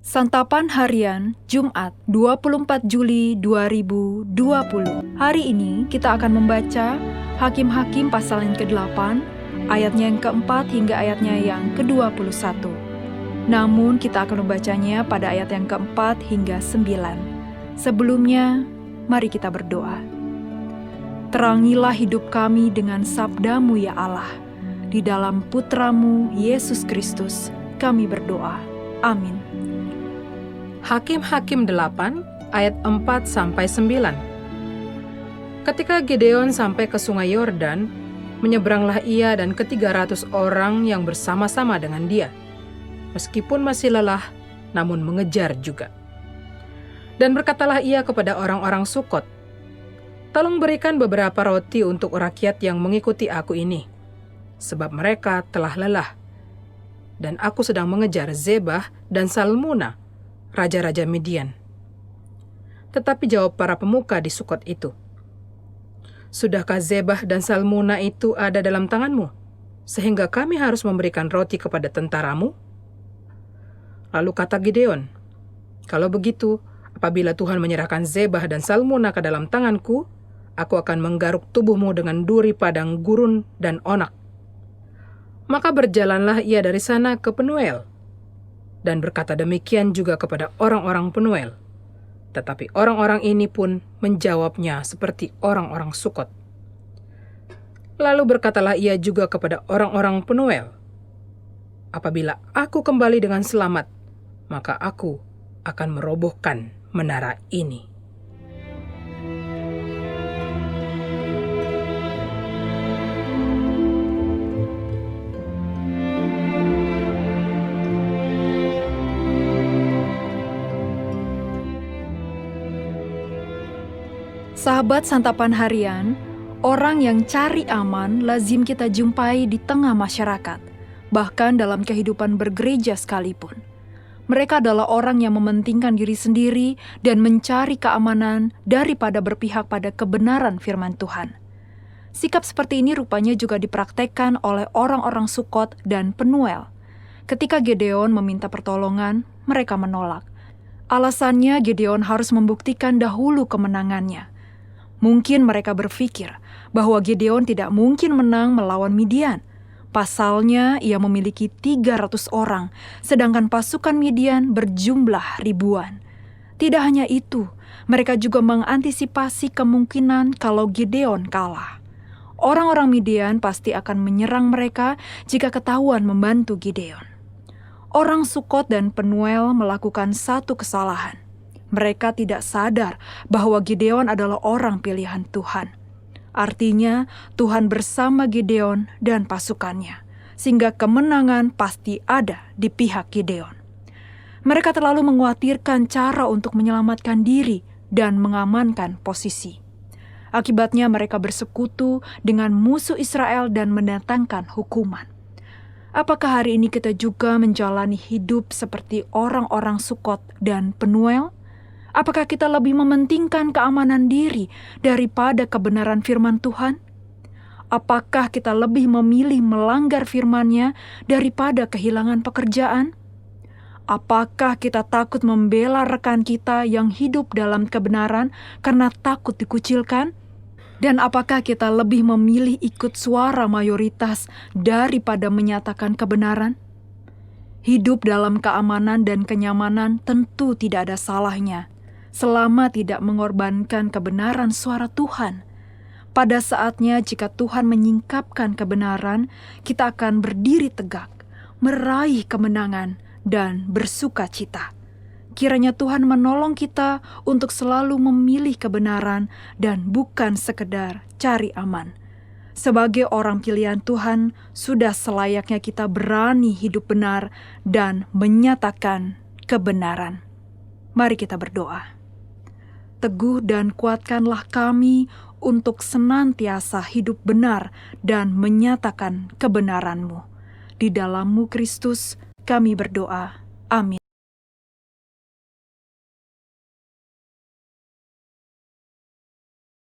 Santapan Harian Jumat 24 Juli 2020. Hari ini kita akan membaca Hakim-Hakim pasal yang ke-8, ayatnya yang ke-4 hingga ayatnya yang ke-21. Namun kita akan membacanya pada ayat yang ke-4 hingga 9. Sebelumnya, mari kita berdoa. Terangilah hidup kami dengan sabda-Mu ya Allah. Di dalam Putra-Mu, Yesus Kristus, kami berdoa. Amin. Hakim-Hakim 8 ayat 4-9. Ketika Gideon sampai ke sungai Yordan, menyeberanglah ia dan ke-300 orang yang bersama-sama dengan dia. Meskipun masih lelah, namun mengejar juga. Dan berkatalah ia kepada orang-orang Sukot, "Tolong berikan beberapa roti untuk rakyat yang mengikuti aku ini, sebab mereka telah lelah. Dan aku sedang mengejar Zebah dan Salmuna, raja-raja Midian." Tetapi jawab para pemuka di Sukot itu, "Sudahkah Zebah dan Salmuna itu ada dalam tanganmu, sehingga kami harus memberikan roti kepada tentaramu?" Lalu kata Gideon, "Kalau begitu, apabila Tuhan menyerahkan Zebah dan Salmuna ke dalam tanganku, aku akan menggaruk tubuhmu dengan duri padang gurun dan onak." Maka berjalanlah ia dari sana ke Penuel, dan berkata demikian juga kepada orang-orang Penuel. Tetapi orang-orang ini pun menjawabnya seperti orang-orang Sukot. Lalu berkatalah ia juga kepada orang-orang Penuel, "Apabila aku kembali dengan selamat, maka aku akan merobohkan menara ini." Sahabat Santapan Harian, orang yang cari aman lazim kita jumpai di tengah masyarakat, bahkan dalam kehidupan bergereja sekalipun. Mereka adalah orang yang mementingkan diri sendiri dan mencari keamanan daripada berpihak pada kebenaran firman Tuhan. Sikap seperti ini rupanya juga dipraktekkan oleh orang-orang Sukot dan Penuel. Ketika Gideon meminta pertolongan, mereka menolak. Alasannya Gideon harus membuktikan dahulu kemenangannya. Mungkin mereka berpikir bahwa Gideon tidak mungkin menang melawan Midian. Pasalnya ia memiliki 300 orang, sedangkan pasukan Midian berjumlah ribuan. Tidak hanya itu, mereka juga mengantisipasi kemungkinan kalau Gideon kalah. Orang-orang Midian pasti akan menyerang mereka jika ketahuan membantu Gideon. Orang Sukot dan Penuel melakukan satu kesalahan. Mereka tidak sadar bahwa Gideon adalah orang pilihan Tuhan. Artinya, Tuhan bersama Gideon dan pasukannya, sehingga kemenangan pasti ada di pihak Gideon. Mereka terlalu mengkhawatirkan cara untuk menyelamatkan diri dan mengamankan posisi. Akibatnya mereka bersekutu dengan musuh Israel dan mendatangkan hukuman. Apakah hari ini kita juga menjalani hidup seperti orang-orang Sukot dan Penuel? Apakah kita lebih mementingkan keamanan diri daripada kebenaran firman Tuhan? Apakah kita lebih memilih melanggar firman-Nya daripada kehilangan pekerjaan? Apakah kita takut membela rekan kita yang hidup dalam kebenaran karena takut dikucilkan? Dan apakah kita lebih memilih ikut suara mayoritas daripada menyatakan kebenaran? Hidup dalam keamanan dan kenyamanan tentu tidak ada salahnya, selama tidak mengorbankan kebenaran suara Tuhan. Pada saatnya jika Tuhan menyingkapkan kebenaran, kita akan berdiri tegak, meraih kemenangan, dan bersuka cita. Kiranya Tuhan menolong kita untuk selalu memilih kebenaran dan bukan sekedar cari aman. Sebagai orang pilihan Tuhan, sudah selayaknya kita berani hidup benar dan menyatakan kebenaran. Mari kita berdoa. Teguh dan kuatkanlah kami untuk senantiasa hidup benar dan menyatakan kebenaran-Mu. Di dalam-Mu Kristus kami berdoa. Amin.